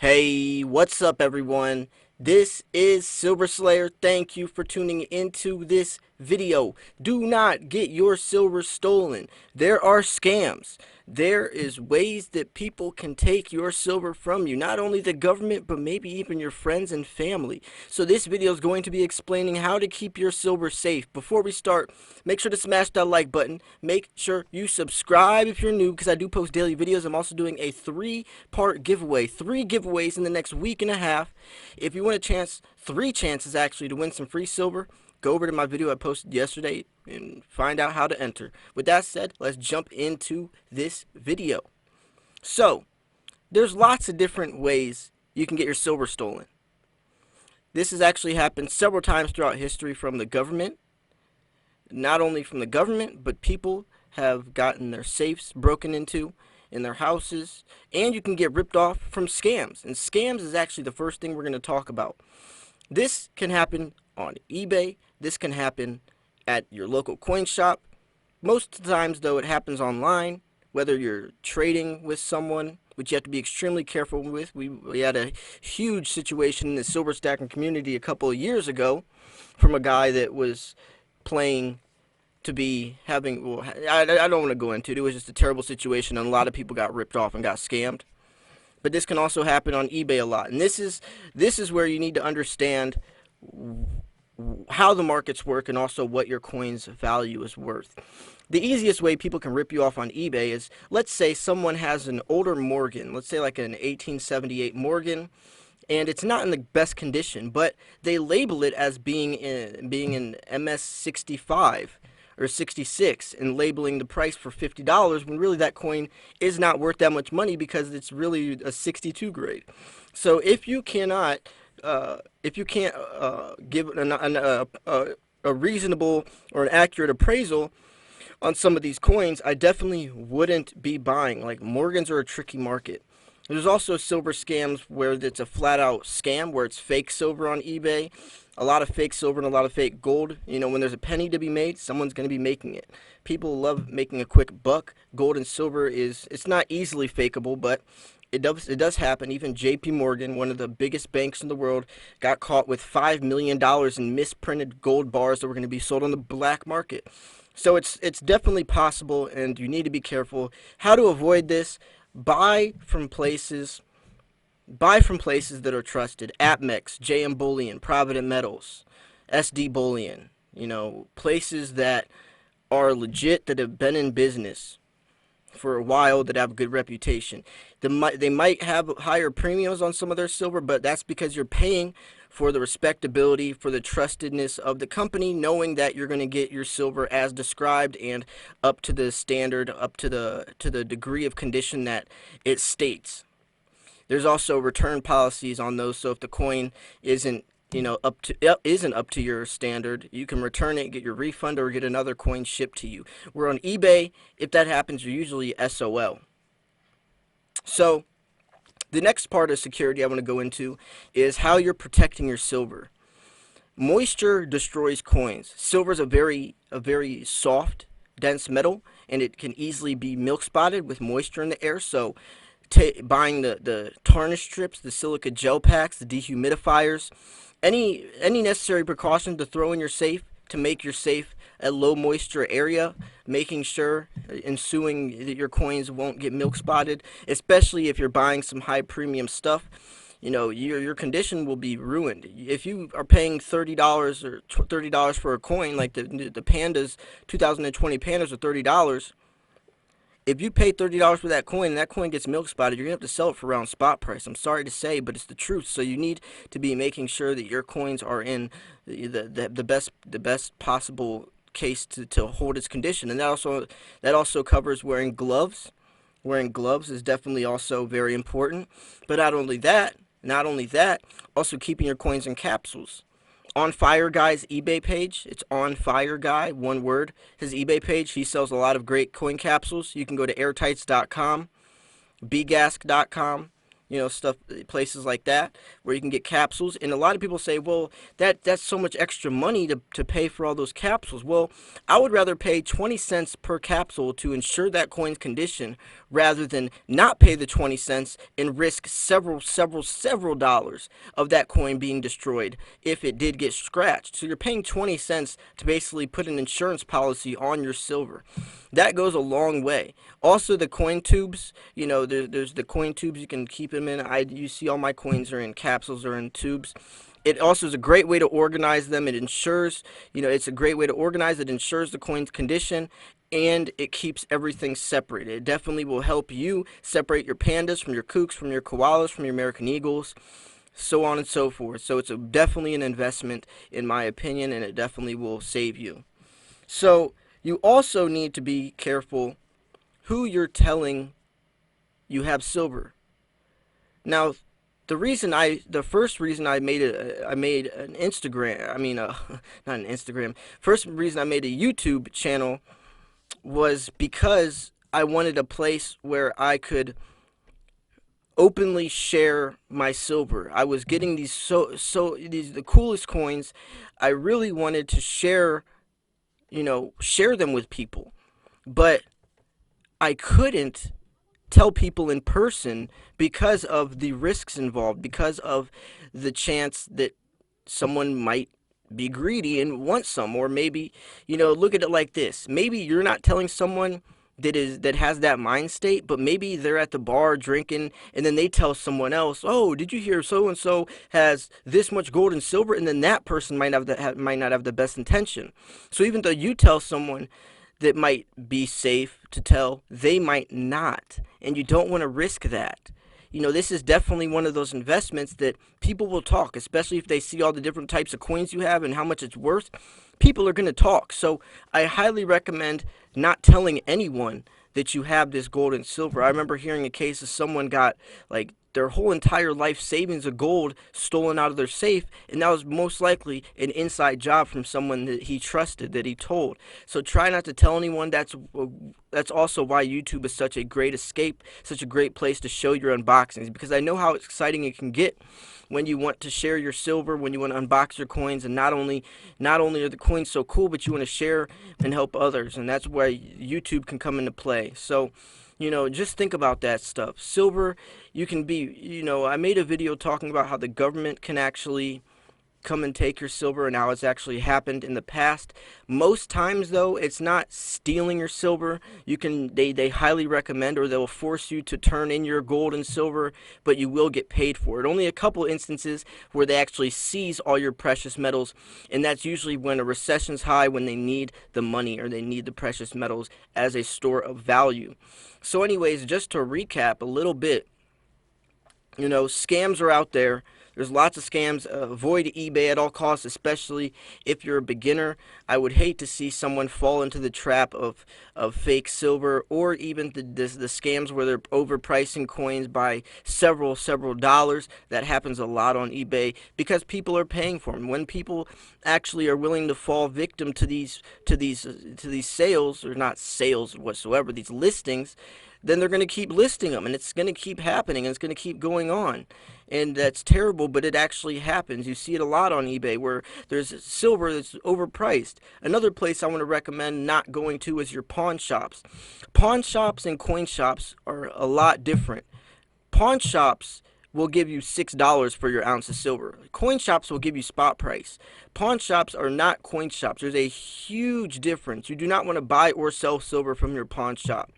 Hey, what's up, everyone? This is Silver Slayer. Thank you for tuning into this video. Do not get your silver stolen. There are scams. There is ways that people can take your silver from you. Not only the government, but maybe even your friends and family. So this video is going to be explaining how to keep your silver safe. Before we start, make sure to smash that like button. Make sure you subscribe if you're new, because I do post daily videos. I'm also doing a three-part giveaway. 3 giveaways in the next week and a half. If you want a chance, 3 chances actually, to win some free silver, go over to my video I posted yesterday and find out how to enter. With that said, let's jump into this video. So, there's lots of different ways you can get your silver stolen. This has actually happened several times throughout history from the government. Not only from the government, but people have gotten their safes broken into in their houses, and you can get ripped off from scams. And scams is actually the first thing we're going to talk about. This can happen on eBay. This can happen at your local coin shop. Most of the times, though, it happens online, whether you're trading with someone, which you have to be extremely careful with. We had a huge situation in the silver stacking community a couple of years ago from a guy that was playing to be having, well, I don't want to go into it. It was just a terrible situation, and a lot of people got ripped off and got scammed. But this can also happen on eBay a lot. And this is where you need to understand how the markets work and also what your coin's value is worth. The easiest way people can rip you off on eBay is, let's say someone has an older Morgan, let's say like an 1878 Morgan, and it's not in the best condition, but they label it as being an MS65 or 66 and labeling the price for $50, when really that coin is not worth that much money because it's really a 62 grade. So if you cannot if you can't give a reasonable or an accurate appraisal on some of these coins, I definitely wouldn't be buying. Like, Morgans are a tricky market. There's also silver scams where it's a flat-out scam, where it's fake silver on eBay. A lot of fake silver and a lot of fake gold. You know, when there's a penny to be made, someone's going to be making it. People love making a quick buck. Gold and silver it's not easily fakeable, but it does happen. Even JP Morgan, one of the biggest banks in the world, got caught with $5 million in misprinted gold bars that were going to be sold on the black market. So it's definitely possible, and you need to be careful. How to avoid this? Buy from places that are trusted. AppMex, JM Bullion, Provident Metals, SD Bullion. You know, places that are legit, that have been in business for a while, that have a good reputation. They might have higher premiums on some of their silver, but that's because you're paying for the respectability, for the trustedness of the company, knowing that you're going to get your silver as described and up to the standard, up to the degree of condition that it states. There's also return policies on those, so if the coin isn't up to your standard, you can return it, get your refund, or get another coin shipped to you. Where on eBay, if that happens, you're usually SOL. So the next part of security I want to go into is how you're protecting your silver. Moisture destroys coins. Silver is a very soft, dense metal, and it can easily be milk spotted with moisture in the air. So buying the tarnish strips, the silica gel packs, the dehumidifiers, any necessary precautions to throw in your safe to make your safe a low moisture area, making sure, ensuing that your coins won't get milk spotted, especially if you're buying some high premium stuff. You know, your condition will be ruined. If you are paying $30 or $30 for a coin, like the Pandas, 2020 Pandas are $30. If you pay $30 for that coin and that coin gets milk spotted, you're going to have to sell it for around spot price. I'm sorry to say, but it's the truth. So you need to be making sure that your coins are in the best possible case to hold its condition. And that also covers wearing gloves. Wearing gloves is definitely also very important. But not only that, also keeping your coins in capsules. On Fire Guy's eBay page, it's On Fire Guy, one word, his eBay page. He sells a lot of great coin capsules. You can go to airtights.com, bgask.com, stuff, places like that where you can get capsules. And a lot of people say, well, that's so much extra money to pay for all those capsules. Well, I would rather pay 20 cents per capsule to ensure that coin's condition rather than not pay the 20 cents and risk several dollars of that coin being destroyed if it did get scratched. So you're paying 20 cents to basically put an insurance policy on your silver. That goes a long way. Also, the coin tubes, there's the coin tubes you can keep them in. You see all my coins are in capsules or in tubes. It also is a great way to organize them. It ensures, it's a great way to organize. It ensures the coin's condition, and it keeps everything separated. It definitely will help you separate your pandas from your kooks, from your koalas, from your American eagles, so on and so forth. So it's definitely an investment, in my opinion, and it definitely will save you. So you also need to be careful who you're telling you have silver. Now, the first reason I made an Instagram, not an Instagram. First reason I made a YouTube channel was because I wanted a place where I could openly share my silver. I was getting these the coolest coins. I really wanted to share them with people, but I couldn't tell people in person because of the risks involved, because of the chance that someone might be greedy and want some. Or maybe, look at it like this. Maybe you're not telling someone that has that mind state, but maybe they're at the bar drinking and then they tell someone else, oh, did you hear so and so has this much gold and silver? And then that person might not have the best intention. So even though you tell someone that might be safe to tell, they might not, and you don't want to risk that. This is definitely one of those investments that people will talk, especially if they see all the different types of coins you have and how much it's worth. People are going to talk. So I highly recommend not telling anyone that you have this gold and silver. I remember hearing a case of someone got like their whole entire life savings of gold stolen out of their safe, and that was most likely an inside job from someone that he trusted, that he told. So try not to tell anyone. That's also why YouTube is such a great escape, such a great place to show your unboxings, because I know how exciting it can get when you want to share your silver, when you want to unbox your coins, and not only are the coins so cool, but you want to share and help others, and that's where YouTube can come into play. So just think about that stuff. Silver, you can be, I made a video talking about how the government can actually come and take your silver and how it's actually happened in the past. Most times, though, it's not stealing your silver. They highly recommend, or they'll force you to turn in your gold and silver, but you will get paid for it. Only a couple instances where they actually seize all your precious metals, and that's usually when a recession's high, when they need the money or they need the precious metals as a store of value. So anyways, just to recap a little bit, scams are out there. There's lots of scams. Avoid eBay at all costs, especially if you're a beginner. I would hate to see someone fall into the trap of fake silver, or even the scams where they're overpricing coins by several dollars. That happens a lot on eBay because people are paying for them. When people actually are willing to fall victim to these sales, or not sales whatsoever, these listings, then they're going to keep listing them, and it's going to keep happening, and it's going to keep going on. And that's terrible, but it actually happens. You see it a lot on eBay where there's silver that's overpriced. Another place I want to recommend not going to is your pawn shops. Pawn shops and coin shops are a lot different. Pawn shops will give you $6 for your ounce of silver. Coin shops will give you spot price. Pawn shops are not coin shops. There's a huge difference. You do not want to buy or sell silver from your pawn shop.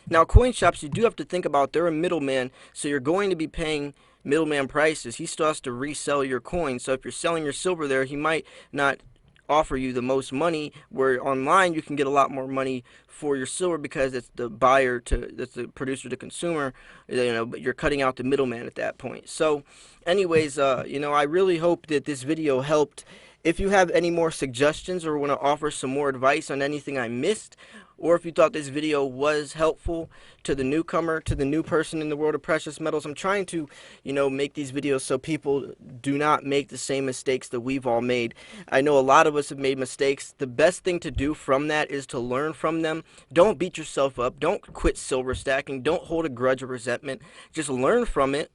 Now, coin shops, you do have to think about, they're a middleman, so you're going to be paying middleman prices. He still has to resell your coins, so if you're selling your silver there, he might not offer you the most money, where online you can get a lot more money for your silver because it's the that's the producer to consumer, but you're cutting out the middleman at that point. So anyways, I really hope that this video helped. If you have any more suggestions or want to offer some more advice on anything I missed, or if you thought this video was helpful to the newcomer, to the new person in the world of precious metals, I'm trying to, make these videos so people do not make the same mistakes that we've all made. I know a lot of us have made mistakes. The best thing to do from that is to learn from them. Don't beat yourself up. Don't quit silver stacking. Don't hold a grudge or resentment. Just learn from it.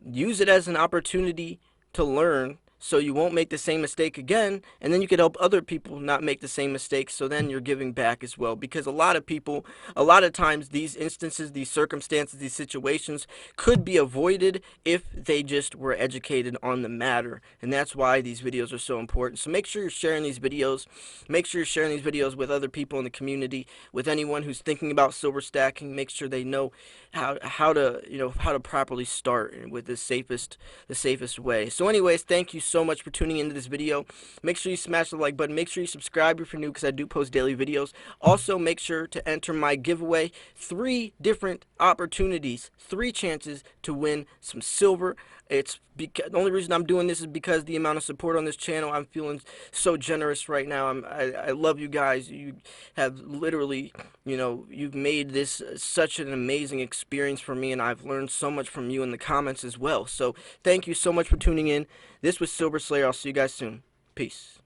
use it as an opportunity to learn so you won't make the same mistake again, and then you could help other people not make the same mistakes, so then you're giving back as well. Because a lot of people, a lot of times, these instances, these circumstances, these situations could be avoided if they just were educated on the matter, and that's why these videos are so important. So make sure you're sharing these videos. Make sure you're sharing these videos with other people in the community, with anyone who's thinking about silver stacking. Make sure they know how to how to properly start with the safest way. So anyways, thank you so much for tuning into this video. Make sure you smash the like button. Make sure you subscribe if you're new, because I do post daily videos. Also, make sure to enter my giveaway. 3 different opportunities, 3 chances to win some silver. It's because the only reason I'm doing this is because the amount of support on this channel. I'm feeling so generous right now. I love you guys. You have literally, you've made this such an amazing experience for me, and I've learned so much from you in the comments as well. So thank you so much for tuning in. This was Silver Slayer. I'll see you guys soon. Peace.